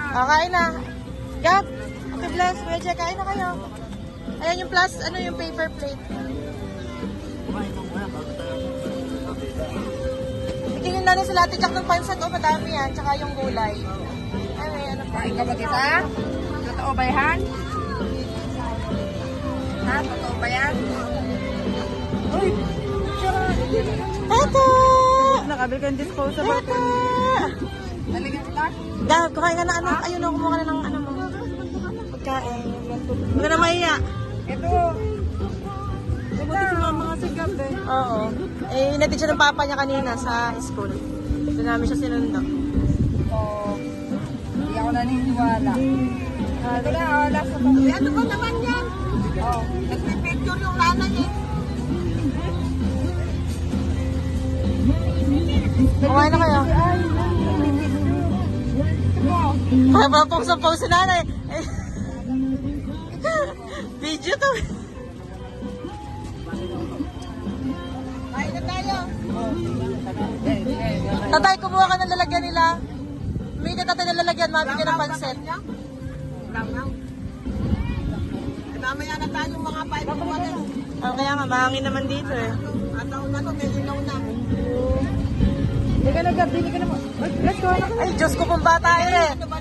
Kain na. Gab, okay, bless. Kuya Jack, kain na kayo. Ayan yung plus, ano yung paper plate. Tingin na rin sila Ate Jack ng pansat. Oh, madami yan. Tsaka yung gulay. Ay, ano pa? Kain ka ba kita? Totoo ba yan? Ha? Totoo ba yan? Uy! Eto! Nakabil ka yung disposable. Eto! Naligan kita? Gab, kumain ka na ano? Ayun o, kumuha ka na ng ano mo. Pagkain. Huwag ka na mahiya. Ito. Buti sa mga sigap eh. Oo. Eh, inatid siya ng papa niya kanina sa school. Doon namin siya sinundo. Oo. Hindi ako naniniwala. Ito na, last na to. Ano ba naman yan? Oo. Nagpipicture yung nanay eh. Kumain na kayo. Kaya ba pong si nanay? Eh, video to. Kain na tayo. Tatay, kumuha ka ng lalagyan nila. May ka tatay ng lalagyan, mabigyan ng pansit. Mamaya na tayo mga 5 minutes. Oh, kaya nga, mahangin naman dito eh. At ako na to, may ilaw na. Hindi ka na. Ay, Diyos ko pong bata eh. Ano ba